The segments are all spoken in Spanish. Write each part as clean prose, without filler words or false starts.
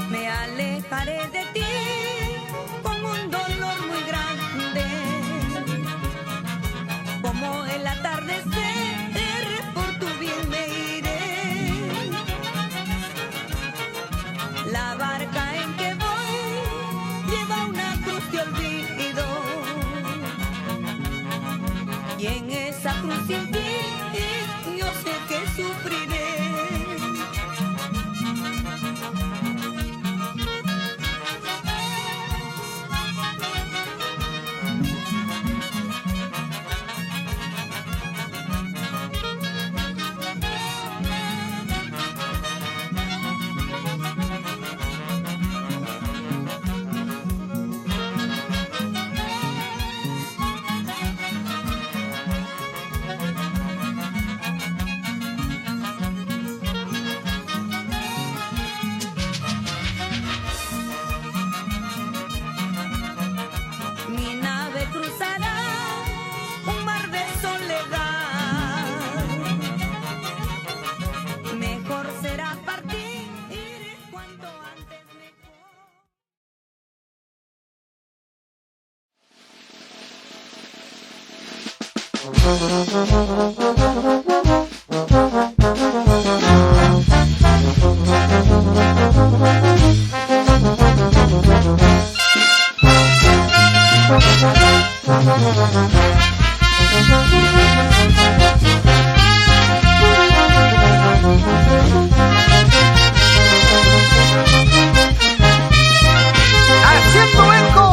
Me alejaré de ti con un dolor muy grande, como el atardecer, por tu bien me iré. La barca en que voy lleva una cruz de olvido, y en esa cruz sin fin yo sé que sufriré. Mi nave cruzará un mar de soledad. Mejor será partir cuanto antes mejor. Haciendo eco,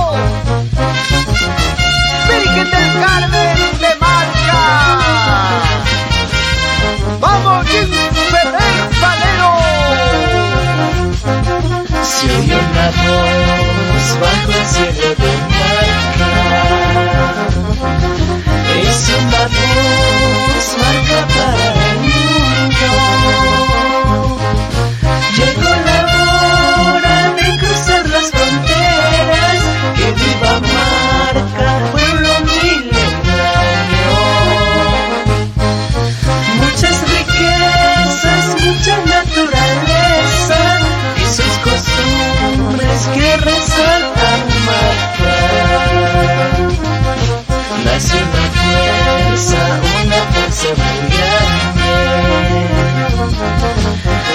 Virgen del Carmen de Marca. Vamos, Jim Ferrer Valero. Se oye una voz bajo el cielo de Marca. Es una voz marca para el mundo. Llegó la hora de cruzar las fronteras. Que viva Marca, pueblo milenario. Muchas riquezas, mucha naturaleza y sus costumbres que resaltan Marca. Nació una fuerza muy grande,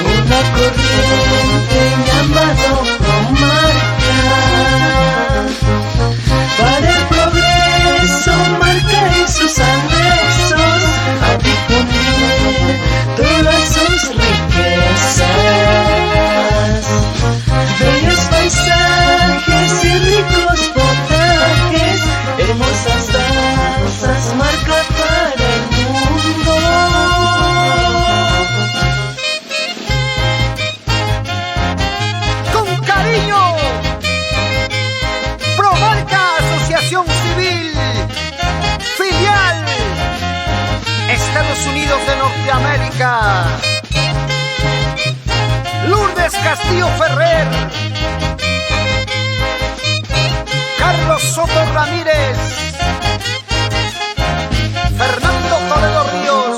una corriente llamada Marca. Para el progreso, Marca y sus anexos a difundir todas sus riquezas. Bellos paisajes y ricos potajes, hermosas danzas, Marca para el mundo. Con cariño, Promarca Asociación Civil, filial, Estados Unidos de Norteamérica. Lourdes Castillo Ferrer, Carlos Soto Ramírez, Fernando Toledo Ríos,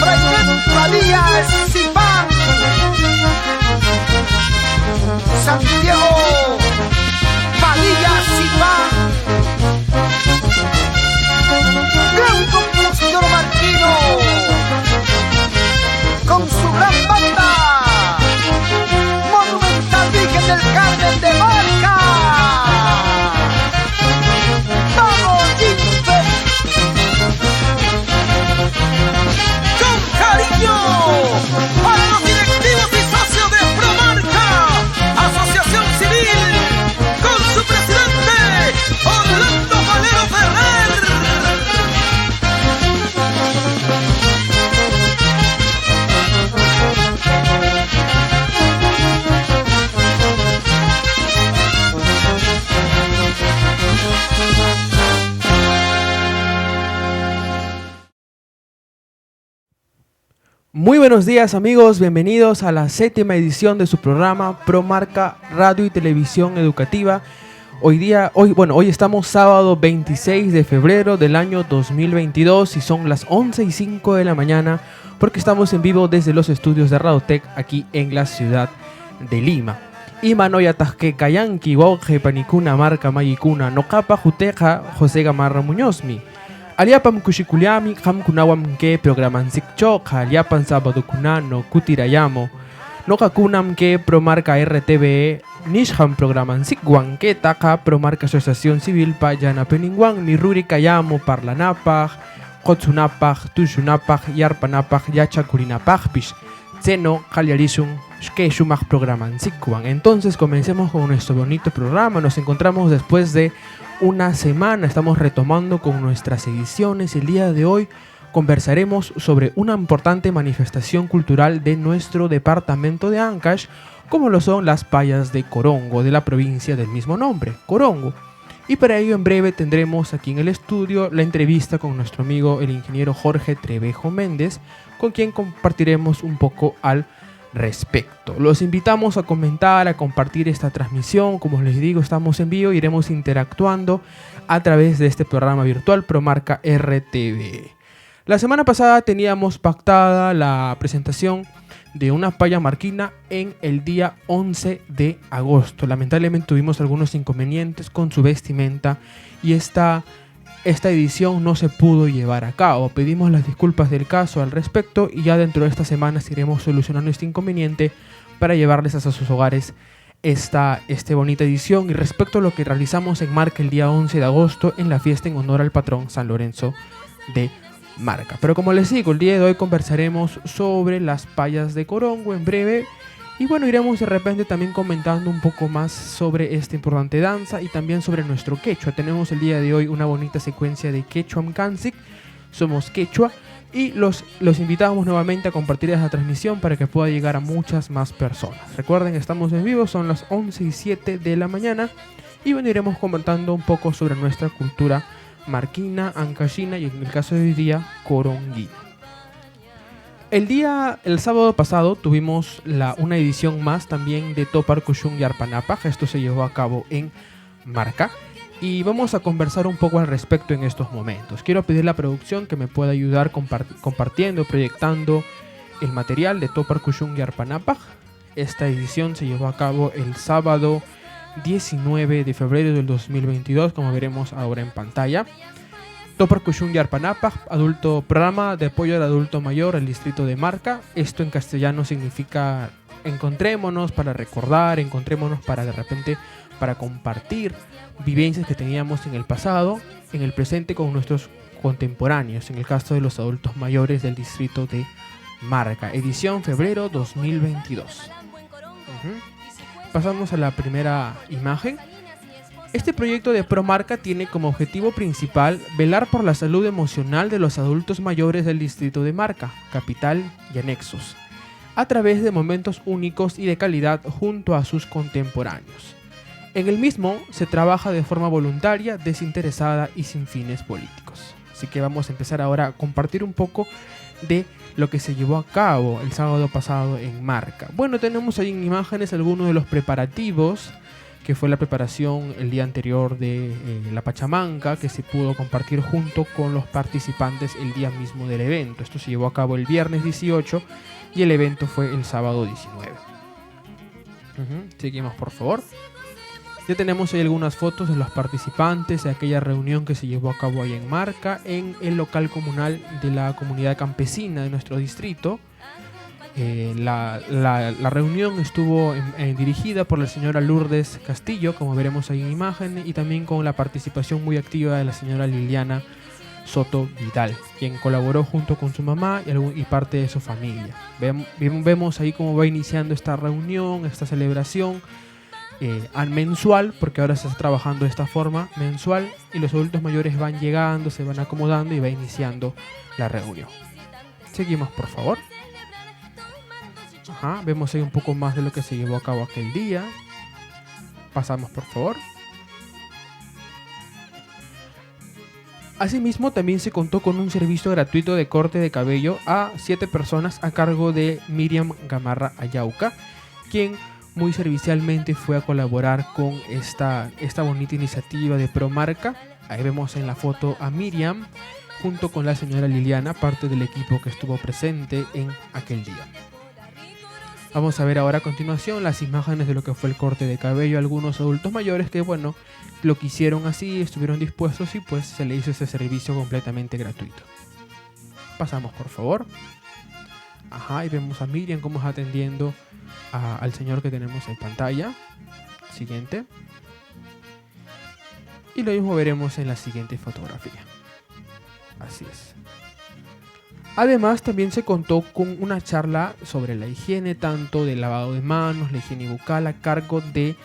Frailet Padilla Zipán, Santiago Padilla Zipán, gran compositor marquino, con su gran banda, Monumental Virgen del Carmen de Marca. Muy buenos días amigos, bienvenidos a la 7ª edición de su programa Promarca Radio y Televisión Educativa. Hoy estamos sábado 26 de febrero del año 2022 y son las 11:05 de la mañana porque estamos en vivo desde los estudios de Radotec aquí en la ciudad de Lima. Imanoya Tajque Kayanki, Wauge Panicuna, Marca Mayikuna, Nokapa Juteja, José Gamarra Muñozmi. Aliapam Kushikuliami, Hamkunawam ke programan Sikchoka, Aliapan Sábado Kunano, Kutirayamo, Nokakunam ke Promarca RTVE, Nisham programan Sikwan ke Taka, Promarca Asociación Civil Payana Peningwan, Miruri Kayamo, Parlanapaj, Kotsunapaj, Tushunapaj, Yarpanapaj, Yachakurinapaj, Pish, Tseno, Kaliarishun, que Shumach programan Sikwan. Entonces comencemos con nuestro bonito programa. Nos encontramos después de una semana, estamos retomando con nuestras ediciones. El día de hoy conversaremos sobre una importante manifestación cultural de nuestro departamento de Ancash, como lo son las payas de Corongo, de la provincia del mismo nombre, Corongo. Y para ello en breve tendremos aquí en el estudio la entrevista con nuestro amigo el ingeniero Jorge Trevejo Méndez, con quien compartiremos un poco al respecto. Los invitamos a comentar, a compartir esta transmisión. Como les digo, estamos en vivo, iremos interactuando a través de este programa virtual Promarca RTV. La semana pasada teníamos pactada la presentación de una paya marquina en el día 11 de agosto. Lamentablemente tuvimos algunos inconvenientes con su vestimenta y esta edición no se pudo llevar a cabo. Pedimos las disculpas del caso al respecto y ya dentro de estas semanas iremos solucionando este inconveniente para llevarles hasta sus hogares esta bonita edición. Y respecto a lo que realizamos en Marca el día 11 de agosto en la fiesta en honor al patrón San Lorenzo de Marca. Pero como les digo, el día de hoy conversaremos sobre las payas de Corongo en breve. Y bueno, iremos de repente también comentando un poco más sobre esta importante danza y también sobre nuestro quechua. Tenemos el día de hoy una bonita secuencia de Quechua Mcancic, somos quechua, y los invitamos nuevamente a compartir esta transmisión para que pueda llegar a muchas más personas. Recuerden, estamos en vivo, son las 11:07 de la mañana y bueno, iremos comentando un poco sobre nuestra cultura marquina, ancashina y en el caso de hoy día, coronguina. El sábado pasado tuvimos una edición más también de Topar Kushun Yarpanapaj. Esto se llevó a cabo en Marca y vamos a conversar un poco al respecto en estos momentos. Quiero pedir a la producción que me pueda ayudar compartiendo, proyectando el material de Topar Kushun Yarpanapaj. Esta edición se llevó a cabo el sábado 19 de febrero del 2022, como veremos ahora en pantalla. Topar Kushun Yarpanapaj, programa de apoyo al adulto mayor al distrito de Marca. Esto en castellano significa encontrémonos para recordar, encontrémonos para de repente para compartir vivencias que teníamos en el pasado, en el presente con nuestros contemporáneos, en el caso de los adultos mayores del distrito de Marca, edición febrero 2022. Pasamos a la primera imagen. Este proyecto de Promarca tiene como objetivo principal velar por la salud emocional de los adultos mayores del distrito de Marca, capital y anexos, a través de momentos únicos y de calidad junto a sus contemporáneos. En el mismo se trabaja de forma voluntaria, desinteresada y sin fines políticos. Así que vamos a empezar ahora a compartir un poco de lo que se llevó a cabo el sábado pasado en Marca. Bueno, tenemos ahí en imágenes algunos de los preparativos, que fue la preparación el día anterior de la Pachamanca, que se pudo compartir junto con los participantes el día mismo del evento. Esto se llevó a cabo el viernes 18 y el evento fue el sábado 19. Seguimos, por favor. Ya tenemos ahí algunas fotos de los participantes de aquella reunión que se llevó a cabo ahí en Marca, en el local comunal de la comunidad campesina de nuestro distrito. La reunión estuvo dirigida por la señora Lourdes Castillo, como veremos ahí en imagen, y también con la participación muy activa de la señora Liliana Soto Vidal, quien colaboró junto con su mamá y parte de su familia. Vemos ahí cómo va iniciando esta reunión, esta celebración mensual, porque ahora se está trabajando de esta forma mensual, y los adultos mayores van llegando, se van acomodando y va iniciando la reunión. Seguimos, por favor. Vemos ahí un poco más de lo que se llevó a cabo aquel día. Pasamos, por favor. Asimismo, también se contó con un servicio gratuito de corte de cabello a 7 personas a cargo de Miriam Gamarra Ayauca, quien muy servicialmente fue a colaborar con esta bonita iniciativa de Promarca. Ahí vemos en la foto a Miriam junto con la señora Liliana, parte del equipo que estuvo presente en aquel día. Vamos a ver ahora a continuación las imágenes de lo que fue el corte de cabello a algunos adultos mayores que, bueno, lo quisieron así, estuvieron dispuestos y pues se le hizo ese servicio completamente gratuito. Pasamos, por favor. Ajá, y vemos a Miriam cómo está atendiendo al señor que tenemos en pantalla. Siguiente. Y lo mismo veremos en la siguiente fotografía. Así es. Además, también se contó con una charla sobre la higiene, tanto del lavado de manos, la higiene bucal, a cargo de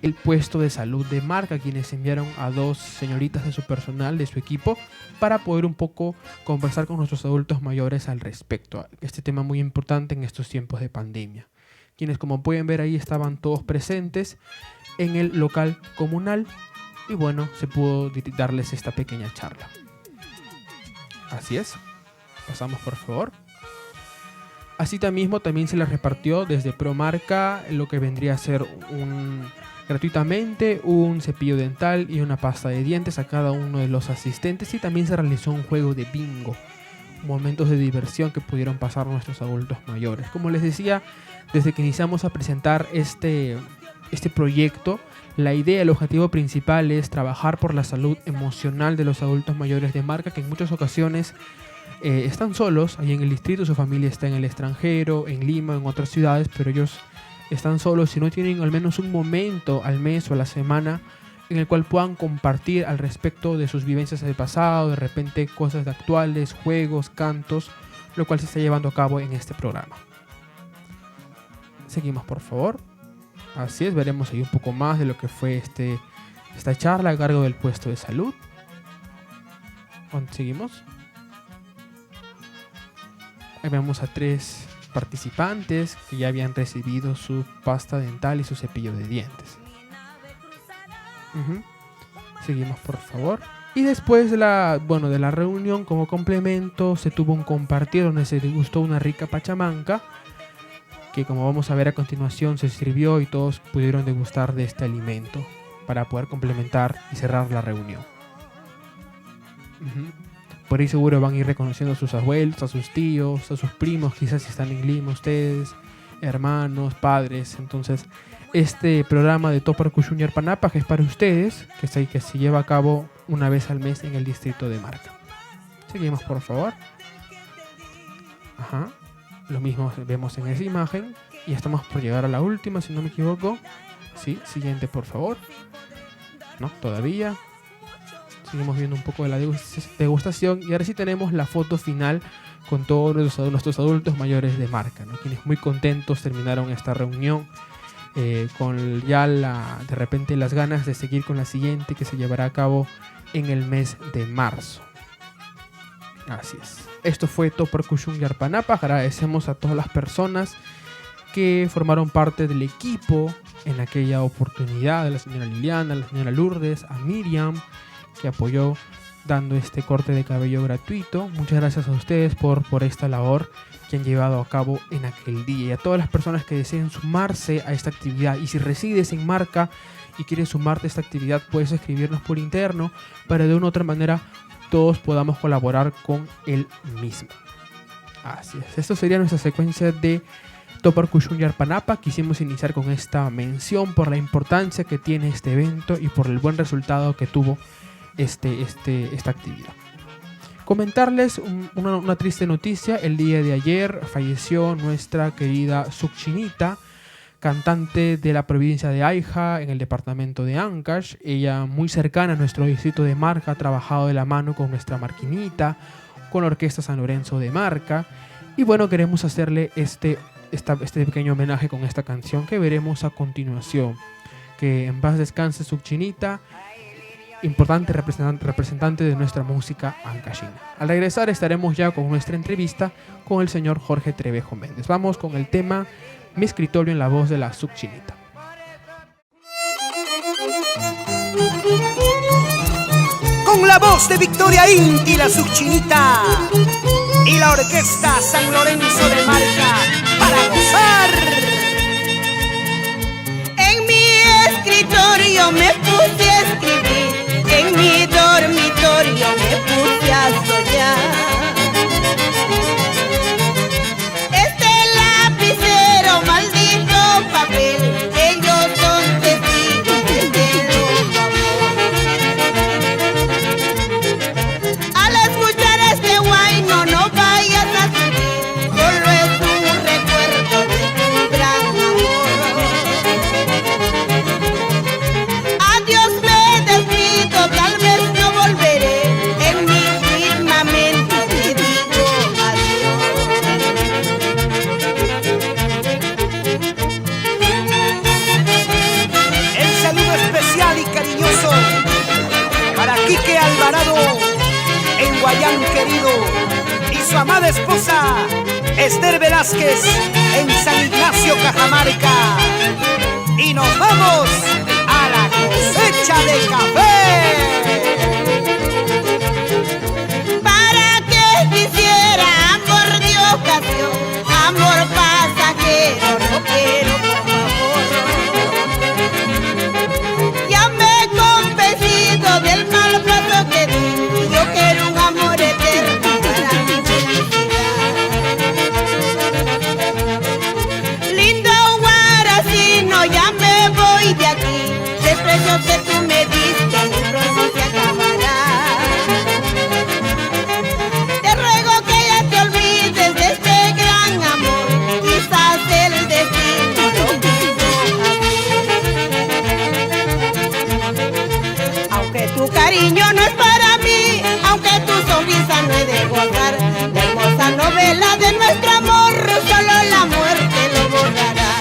el puesto de salud de Marca, quienes enviaron a 2 señoritas de su personal, de su equipo, para poder un poco conversar con nuestros adultos mayores al respecto. Este tema muy importante en estos tiempos de pandemia. Quienes, como pueden ver ahí, estaban todos presentes en el local comunal y bueno, se pudo darles esta pequeña charla. Así es. Pasamos, por favor. Así también se les repartió desde Promarca lo que vendría a ser gratuitamente un cepillo dental y una pasta de dientes a cada uno de los asistentes, y también se realizó un juego de bingo, momentos de diversión que pudieron pasar nuestros adultos mayores. Como les decía, desde que iniciamos a presentar este proyecto, la idea, el objetivo principal es trabajar por la salud emocional de los adultos mayores de Marca, que en muchas ocasiones están solos ahí en el distrito, su familia está en el extranjero, en Lima, en otras ciudades, pero ellos están solos y no tienen al menos un momento al mes o a la semana en el cual puedan compartir al respecto de sus vivencias del pasado, de repente cosas actuales, juegos, cantos, lo cual se está llevando a cabo en este programa. Seguimos, por favor. Así es, veremos ahí un poco más de lo que fue esta charla a cargo del puesto de salud. Seguimos. Ahí vemos a 3 participantes que ya habían recibido su pasta dental y su cepillo de dientes. Seguimos, por favor. Y después de la reunión, como complemento, se tuvo un compartir donde se degustó una rica pachamanca, que como vamos a ver a continuación se sirvió y todos pudieron degustar de este alimento para poder complementar y cerrar la reunión. Por ahí seguro van a ir reconociendo a sus abuelos, a sus tíos, a sus primos, quizás si están en Lima ustedes, hermanos, padres. Entonces, este programa de Topar Cuyún Yarpanapa es para ustedes, que se lleva a cabo una vez al mes en el distrito de Marca. Seguimos, por favor. Ajá. Lo mismo vemos en esa imagen. Y estamos por llegar a la última, si no me equivoco. Sí, siguiente, por favor. No, todavía. Seguimos viendo un poco de la degustación. Y ahora sí tenemos la foto final con todos nuestros adultos mayores de Marca, ¿no? Quienes muy contentos terminaron esta reunión. Con ya de repente las ganas de seguir con la siguiente, que se llevará a cabo en el mes de marzo. Así es. Esto fue Topar Cuyún Yarpanapa. Agradecemos a todas las personas que formaron parte del equipo en aquella oportunidad, a la señora Liliana, a la señora Lourdes, a Miriam, que apoyó dando este corte de cabello gratuito. Muchas gracias a ustedes por esta labor que han llevado a cabo en aquel día, y a todas las personas que deseen sumarse a esta actividad. Y si resides en Marca y quieres sumarte a esta actividad, puedes escribirnos por interno para de una u otra manera todos podamos colaborar con el mismo. Así es. Esto sería nuestra secuencia de Topar Cuyún Yarpanapa. Quisimos iniciar con esta mención por la importancia que tiene este evento y por el buen resultado que tuvo esta actividad. Comentarles una triste noticia. El día de ayer falleció nuestra querida Suchinita, cantante de la provincia de Aija, en el departamento de Ancash. Ella muy cercana a nuestro distrito de Marca, ha trabajado de la mano con nuestra Marquinita, con la Orquesta San Lorenzo de Marca. Y bueno, queremos hacerle este pequeño homenaje con esta canción que veremos a continuación. Que en paz descanse Suchinita, importante representante de nuestra música ancashina. Al regresar estaremos ya con nuestra entrevista con el señor Jorge Trevejo Méndez. Vamos con el tema Mi Escritorio en la voz de la Suchinita. Con Con la voz de Victoria Inti, la subchinita, y la orquesta San Lorenzo de Marca, para gozar. En mi escritorio me puse a escribir, en mi dormitorio me puse a soñar. Este lapicero, maldito papel, ellos son testigos de que los amor. Al escuchar este guayno no vayas a sufrir, solo es un recuerdo de tu gran amor. Adiós, me despido, tal vez no volveré, en mi firmamento te digo adiós. El saludo especial y cariñoso para Quique Alvarado en Guayán querido y su amada esposa Esther Velázquez en San Ignacio, Cajamarca. Y nos vamos a la cosecha de café. ¿Para qué quisiera amor de ocasión? Amor pasajero, no quiero, por favor. Ya me he convencido del mal paso que di, y yo quiero un amor eterno para mi felicidad. Lindo Guaracino, ya me voy de aquí, desprecio que tú me diste, muy pronto se acabará. Te ruego que ya te olvides de este gran amor, quizás el destino lo quiso así. Aunque tu cariño no es para mí, aunque tu sonrisa no he de gozar, la hermosa novela de nuestro amor, solo la muerte lo borrará.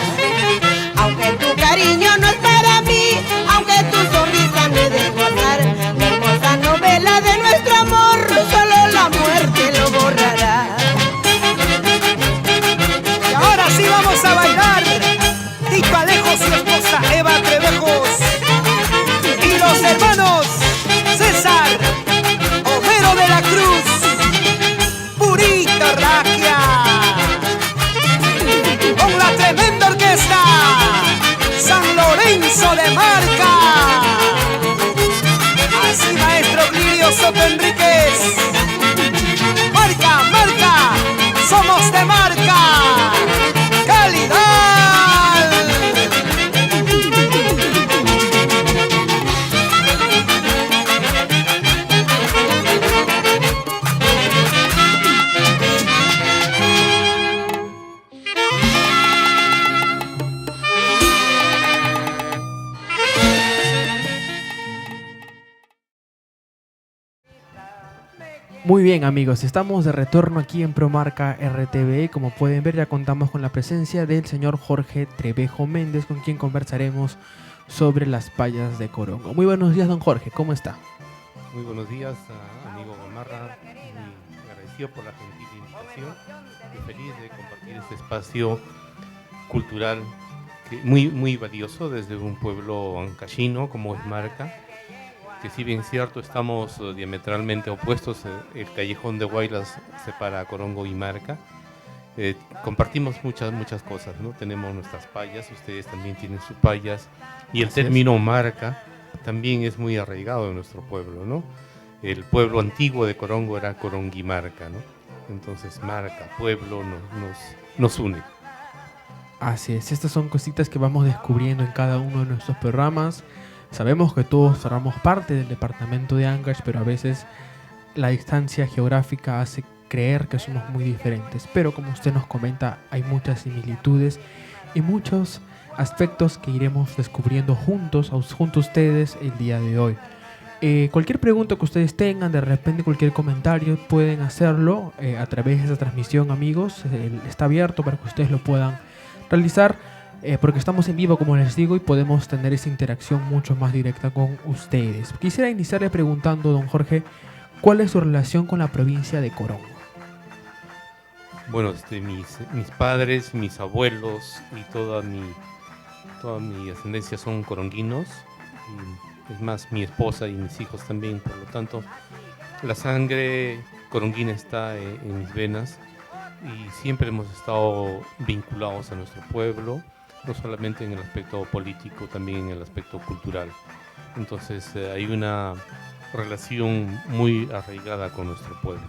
Aunque tu cariño no es para mí, aunque tu sonrisa no he de gozar, la hermosa novela de nuestro amor, solo la muerte lo borrará. Y ahora sí vamos a bailar. Tito Alejo, su esposa Eva Trevejos y los hermanos César, Homero de la Cruz, Purito Raquia, con la tremenda orquesta San Lorenzo de Marca. Así, maestro Lirio Soto Enríquez. Marca, marca, somos de Marca. ¡Calidad! Muy bien, amigos, estamos de retorno aquí en Promarca RTV. Como pueden ver, ya contamos con la presencia del señor Jorge Trevejo Méndez, con quien conversaremos sobre las payas de Corongo. Muy buenos días, don Jorge, ¿cómo está? Muy buenos días, amigo Gamarra. Muy agradecido por la gentil invitación y feliz de compartir este espacio cultural muy valioso desde un pueblo ancashino como es Marca, que si bien es cierto estamos diametralmente opuestos, el callejón de Guaylas separa a Corongo y Marca. Compartimos muchas cosas, ¿no? Tenemos nuestras payas, ustedes también tienen sus payas, y el término Marca también es muy arraigado en nuestro pueblo, ¿no? El pueblo antiguo de Corongo era Coronguimarca, ¿no? Entonces Marca, pueblo, nos une. Así es, estas son cositas que vamos descubriendo en cada uno de nuestros programas. Sabemos que todos formamos parte del departamento de Ancash, pero a veces la distancia geográfica hace creer que somos muy diferentes. Pero como usted nos comenta, hay muchas similitudes y muchos aspectos que iremos descubriendo junto a ustedes el día de hoy. Cualquier pregunta que ustedes tengan, de repente cualquier comentario, pueden hacerlo a través de esta transmisión, amigos. Está abierto para que ustedes lo puedan realizar. Porque estamos en vivo, como les digo, y podemos tener esa interacción mucho más directa con ustedes. Quisiera iniciarle preguntando, don Jorge, ¿cuál es su relación con la provincia de Corongo? Bueno, mis padres, mis abuelos y toda mi ascendencia son coronguinos. es más, mi esposa y mis hijos también. Por lo tanto, la sangre coronguina está en mis venas y siempre hemos estado vinculados a nuestro pueblo, no solamente en el aspecto político, también en el aspecto cultural. Entonces hay una relación muy arraigada con nuestro pueblo.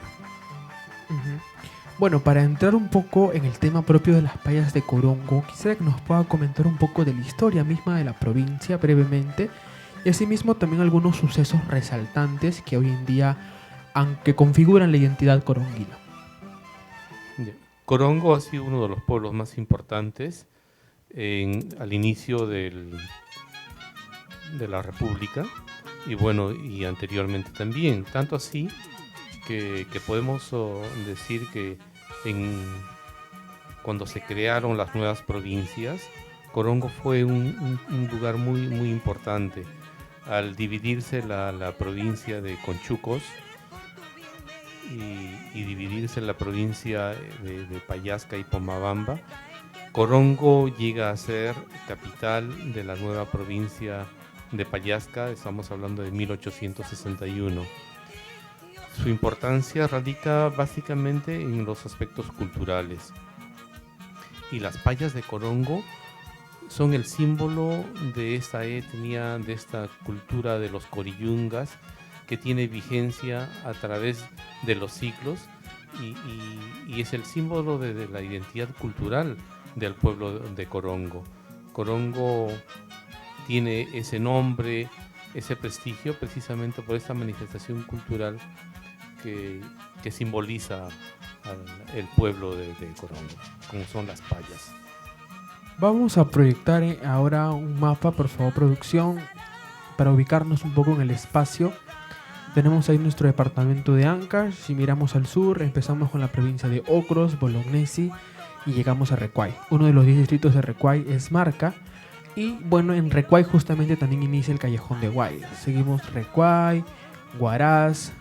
Ujú. Bueno, para entrar un poco en el tema propio de las payas de Corongo, quisiera que nos pueda comentar un poco de la historia misma de la provincia brevemente y asimismo también algunos sucesos resaltantes que hoy en día, aunque configuran la identidad coronguina. Ya. Corongo ha sido uno de los pueblos más importantes al inicio de la República y bueno, y anteriormente también, tanto así que podemos decir que cuando se crearon las nuevas provincias, Corongo fue un lugar muy, muy importante. Al dividirse la provincia de Conchucos y dividirse la provincia de Pallasca y Pomabamba, Corongo llega a ser capital de la nueva provincia de Pallasca, estamos hablando de 1861. Su importancia radica básicamente en los aspectos culturales. Y las payas de Corongo son el símbolo de esta etnia, de esta cultura de los coriyungas, que tiene vigencia a través de los siglos y es el símbolo de la identidad cultural del pueblo de Corongo. Corongo tiene ese nombre, ese prestigio, precisamente por esta manifestación cultural que simboliza el pueblo de Corongo, como son las payas. Vamos a proyectar ahora un mapa, por favor, producción, para ubicarnos un poco en el espacio. Tenemos ahí nuestro departamento de Ancash. Si miramos al sur, empezamos con la provincia de Ocros, Bolognesi y llegamos a Recuay. Uno de los 10 distritos de Recuay es Marca. Y bueno, en Recuay justamente también inicia el Callejón de Guaylas. Seguimos Recuay, Huaraz,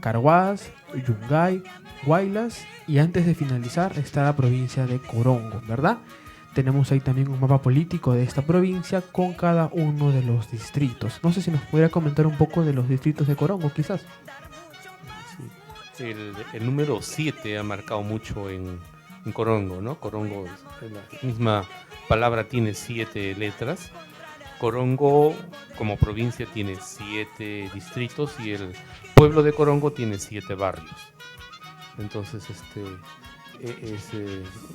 Carhuaz, Yungay, Guaylas y antes de finalizar está la provincia de Corongo, ¿verdad? Tenemos ahí también un mapa político de esta provincia con cada uno de los distritos. No sé si nos pudiera comentar un poco de los distritos de Corongo, quizás. Sí. El número 7 ha marcado mucho en Corongo, ¿no? Corongo, la misma palabra tiene 7 letras. Corongo como provincia tiene 7 distritos y el pueblo de Corongo tiene 7 barrios. Entonces es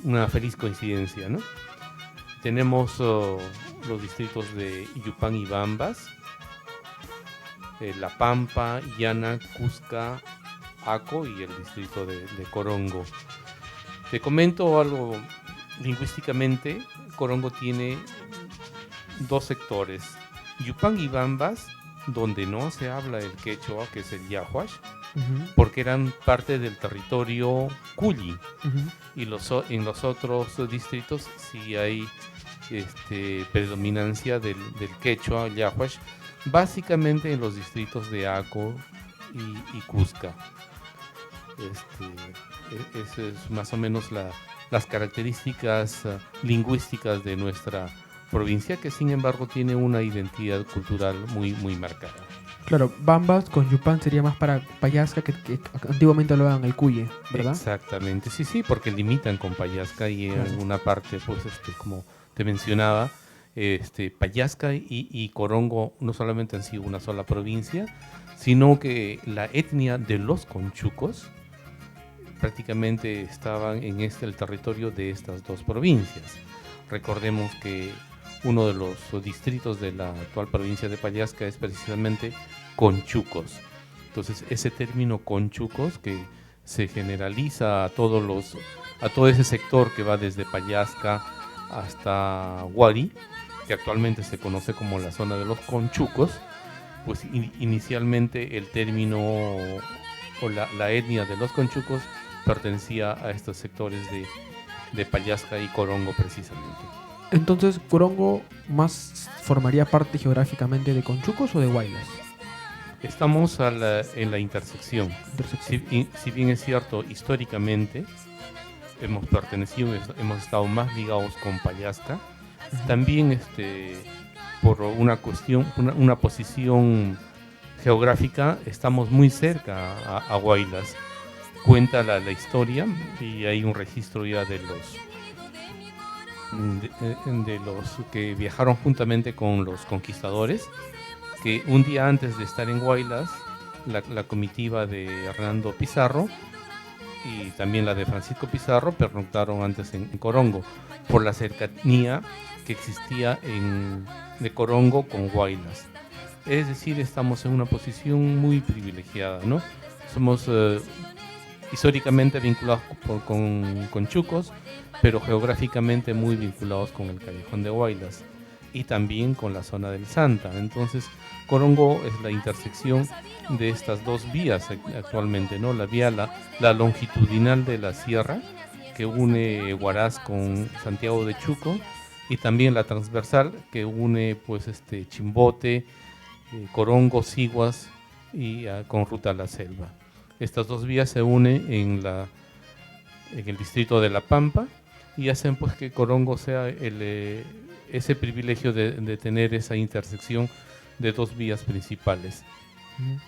una feliz coincidencia, ¿no? Tenemos los distritos de Yupán y Bambas, La Pampa, Llana, Cusca, Aco y el distrito de Corongo. Te comento algo lingüísticamente. Corongo tiene 2 sectores, Yupán y Bambas, donde no se habla el quechua, que es el yahuash, porque eran parte del territorio Culli. Y en los otros distritos sí hay predominancia del quechua, yahuash, básicamente en los distritos de Aco y Cusca. Esas es más o menos las características lingüísticas de nuestra provincia, que sin embargo tiene una identidad cultural muy, muy marcada. Claro, Bambas con Yupán sería más para Pallasca, que antiguamente hablaban el cuye, ¿verdad? Exactamente, sí, porque limitan con Pallasca y en una parte, pues, como te mencionaba, Pallasca y Corongo no solamente han sido una sola provincia, sino que la etnia de los conchucos prácticamente estaban en el territorio de estas 2 provincias. Recordemos que uno de los distritos de la actual provincia de Pallasca es precisamente Conchucos. Entonces ese término Conchucos, que se generaliza a todo ese sector que va desde Pallasca hasta Huari, que actualmente se conoce como la zona de los Conchucos, pues inicialmente el término o la etnia de los Conchucos pertenecía a estos sectores de Pallasca y Corongo precisamente. Entonces, ¿Corongo más formaría parte geográficamente de Conchucos o de Guaylas? Estamos en la intersección. Si bien es cierto, históricamente hemos estado más ligados con Pallasca, también por una cuestión, una posición geográfica, estamos muy cerca a Huaylas. Cuenta la historia y hay un registro ya de los que viajaron juntamente con los conquistadores, que un día antes de estar en Huaylas, la comitiva de Hernando Pizarro y también la de Francisco Pizarro pernoctaron antes en Corongo, por la cercanía que existía de Corongo con Huaylas. Es decir, estamos en una posición muy privilegiada, ¿no? Somos históricamente vinculados con Chucos, pero geográficamente muy vinculados con el Callejón de Huaylas y también con la zona del Santa. Entonces, Corongo es la intersección de estas dos vías actualmente, ¿no? La vía la longitudinal de la sierra que une Huaraz con Santiago de Chuco, y también la transversal que une pues Chimbote, Corongo, Siguas y con ruta a la selva. Estas dos vías se unen en el distrito de La Pampa y hacen pues que Corongo sea ese privilegio de tener esa intersección de dos vías principales.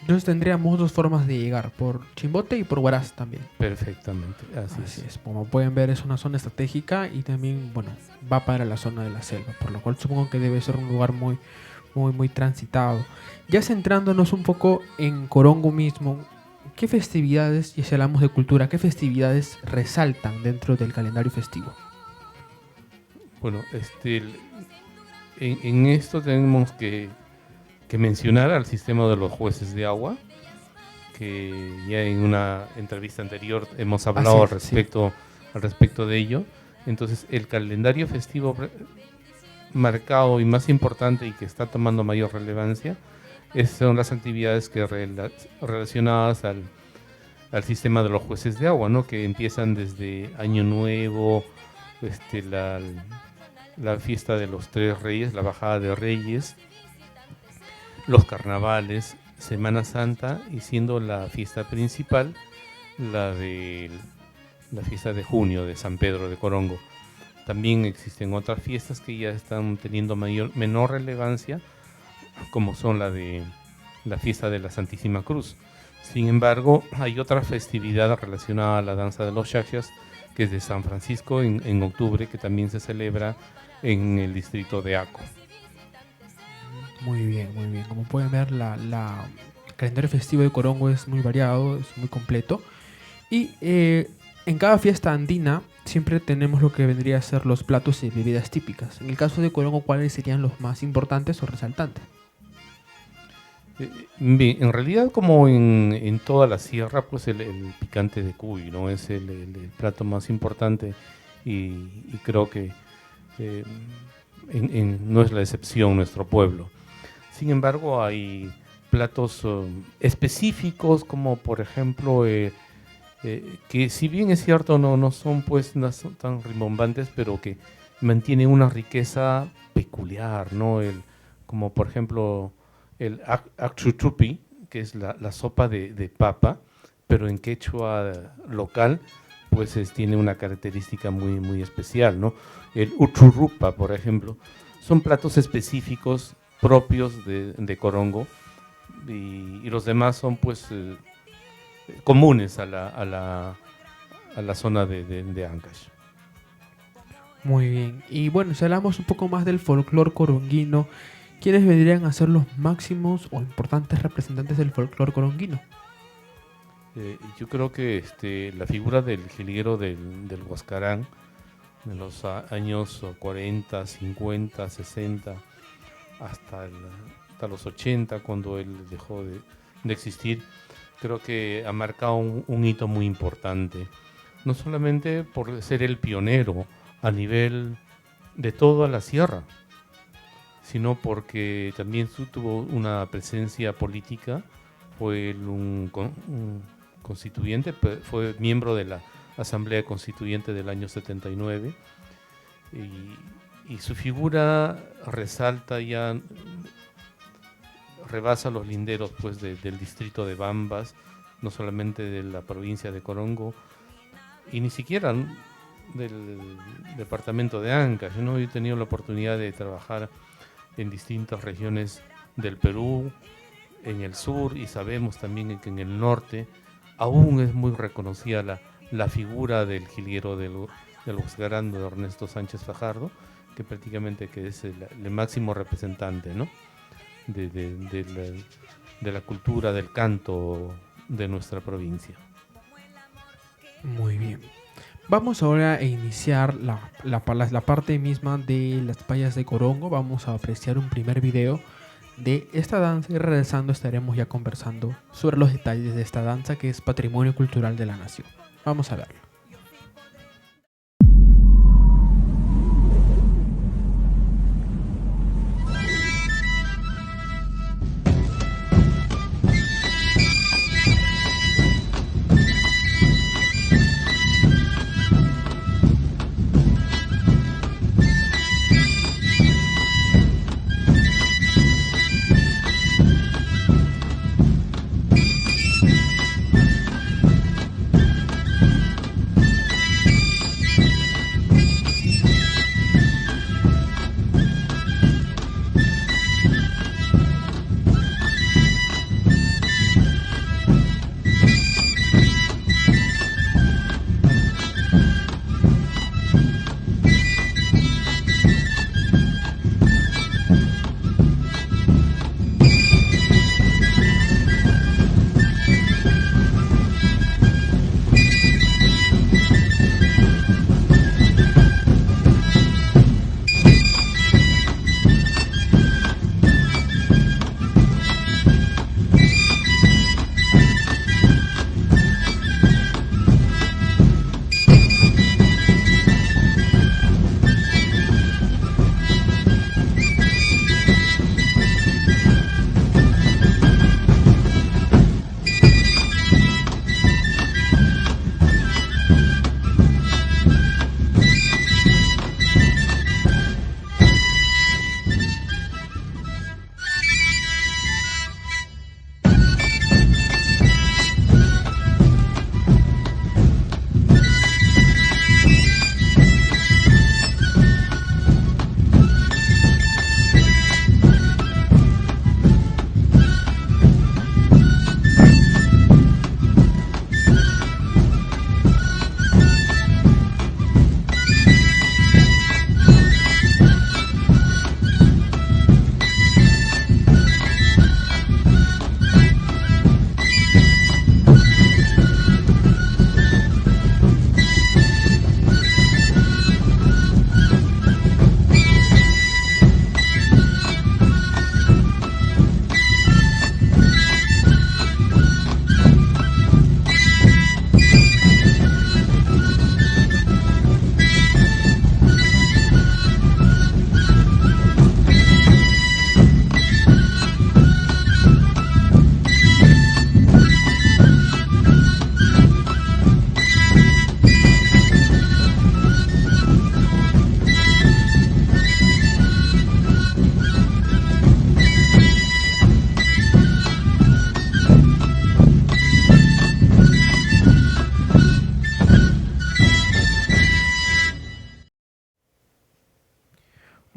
Entonces tendríamos dos formas de llegar, por Chimbote y por Huaraz también. Perfectamente, así es. Como pueden ver, es una zona estratégica y también, bueno, va para la zona de la selva, por lo cual supongo que debe ser un lugar muy, muy, muy transitado. Ya centrándonos un poco en Corongo mismo, ¿qué festividades, y si hablamos de cultura, qué festividades resaltan dentro del calendario festivo? Bueno, en esto tenemos que mencionar al sistema de los jueces de agua, que ya en una entrevista anterior hemos hablado al respecto de ello. Entonces, el calendario festivo marcado y más importante y que está tomando mayor relevancia son las actividades relacionadas al sistema de los jueces de agua, ¿no? Que empiezan desde Año Nuevo, la fiesta de los Tres Reyes, la bajada de Reyes, los carnavales, Semana Santa, y siendo la fiesta principal la fiesta de junio de San Pedro de Corongo. También existen otras fiestas que ya están teniendo menor relevancia, como son la fiesta de la Santísima Cruz. Sin embargo, hay otra festividad relacionada a la danza de los Yaxas, que es de San Francisco en octubre, que también se celebra en el distrito de Aco. Muy bien, muy bien. Como pueden ver, el calendario festivo de Corongo es muy variado, es muy completo. Y en cada fiesta andina siempre tenemos lo que vendría a ser los platos y bebidas típicas. En el caso de Corongo, ¿cuáles serían los más importantes o resaltantes? Bien, en realidad, como en toda la sierra, pues el picante de cuy, ¿no? Es el plato más importante y creo que no es la excepción nuestro pueblo. Sin embargo, hay platos específicos, como por ejemplo, que si bien es cierto no son tan rimbombantes, pero que mantienen una riqueza peculiar, ¿no? Como por ejemplo el akchuchupi, que es la sopa de papa, pero en quechua local, pues tiene una característica muy, muy especial, ¿no? El uchurrupa, por ejemplo, son platos específicos propios de Corongo, y los demás son pues comunes a la zona de Ancash. Muy bien. Y bueno, si hablamos un poco más del folclore coronguino, ¿quiénes vendrían a ser los máximos o importantes representantes del folclore coronguino? Yo creo que la figura del jilguero del Huascarán, de los años 40, 50, 60, hasta los 80, cuando él dejó de existir, creo que ha marcado un hito muy importante. No solamente por ser el pionero a nivel de toda la sierra, sino porque también tuvo una presencia política. Fue un constituyente, fue miembro de la Asamblea Constituyente del año 79, y su figura rebasa los linderos pues del distrito de Bambas, no solamente de la provincia de Corongo, y ni siquiera del departamento de Ancash, ¿no? Yo he tenido la oportunidad de trabajar en distintas regiones del Perú, en el sur, y sabemos también que en el norte aún es muy reconocida la figura del jilguero del Huascarán de Ernesto Sánchez Fajardo, que prácticamente que es el máximo representante, ¿no? de la cultura del canto de nuestra provincia. Muy bien. Vamos ahora a iniciar la parte misma de las payas de Corongo. Vamos a apreciar un primer video de esta danza y regresando estaremos ya conversando sobre los detalles de esta danza que es patrimonio cultural de la nación. Vamos a verlo.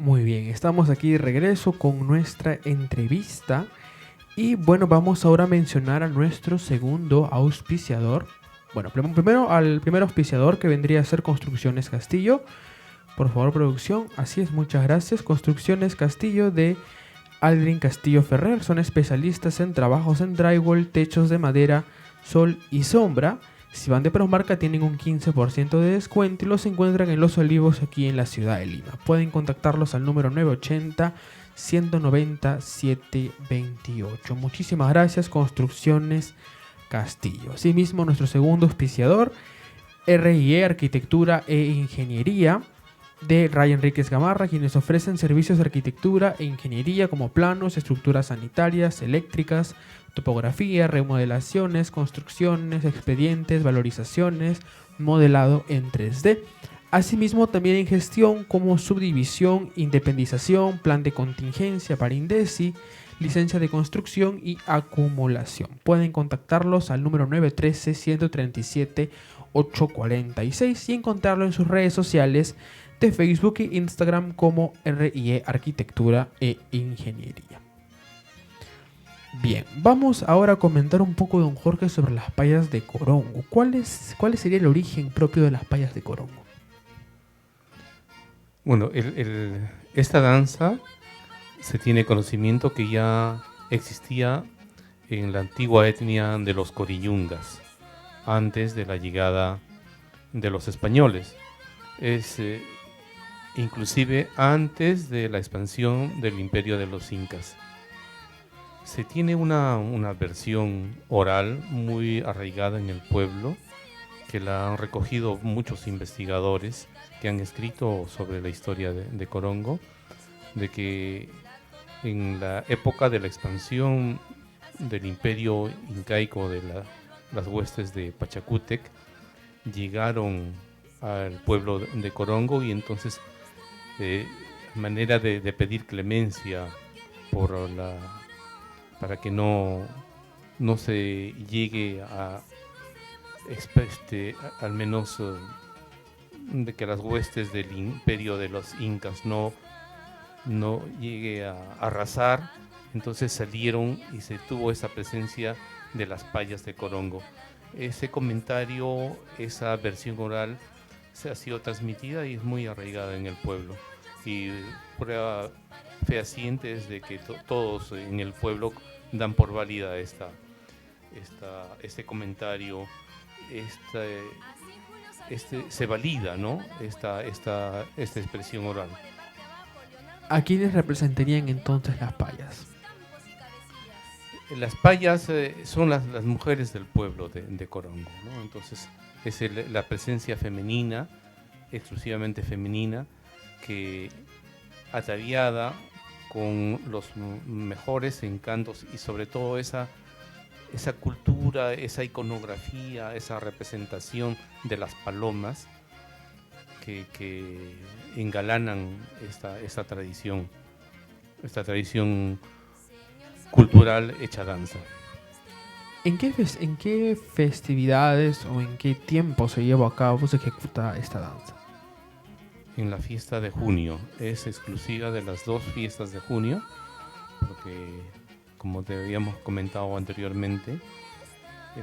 Muy bien, estamos aquí de regreso con nuestra entrevista y bueno, vamos ahora a mencionar a nuestro segundo auspiciador. Bueno, primero al primer auspiciador que vendría a ser Construcciones Castillo. Por favor, producción. Así es, muchas gracias. Construcciones Castillo de Aldrin Castillo Ferrer. Son especialistas en trabajos en drywall, techos de madera, sol y sombra. Si van de Promarca tienen un 15% de descuento y los encuentran en Los Olivos aquí en la ciudad de Lima. Pueden contactarlos al número 980-190-728. Muchísimas gracias, Construcciones Castillo. Asimismo, nuestro segundo auspiciador, RIE Arquitectura e Ingeniería de Ray Enríquez Gamarra, quienes ofrecen servicios de arquitectura e ingeniería como planos, estructuras sanitarias, eléctricas, topografía, remodelaciones, construcciones, expedientes, valorizaciones, modelado en 3D. Asimismo, también en gestión como subdivisión, independización, plan de contingencia para INDECI, licencia de construcción y acumulación. Pueden contactarlos al número 913-137-846 y encontrarlo en sus redes sociales de Facebook e Instagram como RIE Arquitectura e Ingeniería. Bien, vamos ahora a comentar un poco, don Jorge, sobre las payas de Corongo. ¿Cuál sería el origen propio de las payas de Corongo? Bueno, esta danza se tiene conocimiento que ya existía en la antigua etnia de los Coriñungas, antes de la llegada de los españoles. Es inclusive antes de la expansión del imperio de los incas. Se tiene una versión oral muy arraigada en el pueblo, que la han recogido muchos investigadores que han escrito sobre la historia de Corongo, de que en la época de la expansión del imperio incaico de las huestes de Pachacútec, llegaron al pueblo de Corongo y entonces manera de pedir clemencia para que no se llegue a al menos de que las huestes del imperio de los incas no llegue a arrasar, entonces salieron y se tuvo esa presencia de las payas de Corongo. Ese comentario, esa versión oral se ha sido transmitida y es muy arraigada en el pueblo, y prueba fehaciente es de que todos en el pueblo dan por válida este comentario, se valida, ¿no? esta expresión oral. ¿A quiénes representarían entonces las payas? Las payas son las mujeres del pueblo de Corongo, ¿no? Entonces es la presencia femenina, exclusivamente femenina, que ataviada con los mejores encantos y sobre todo esa cultura, esa iconografía, esa representación de las palomas que engalanan esta tradición cultural hecha danza. ¿En qué festividades o en qué tiempo se lleva a cabo, se ejecuta esta danza? En la fiesta de junio, es exclusiva de las 2 fiestas de junio, porque como te habíamos comentado anteriormente,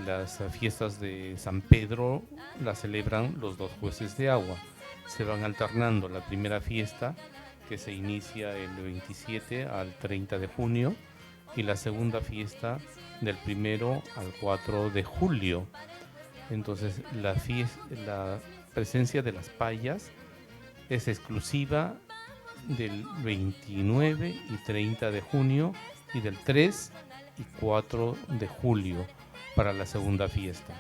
las fiestas de San Pedro las celebran los 2 jueces de agua. Se van alternando la primera fiesta, que se inicia el 27 al 30 de junio, y la segunda fiesta del 1 al 4 de julio. Entonces la presencia de las payas es exclusiva del 29 y 30 de junio y del 3 y 4 de julio para la segunda fiesta.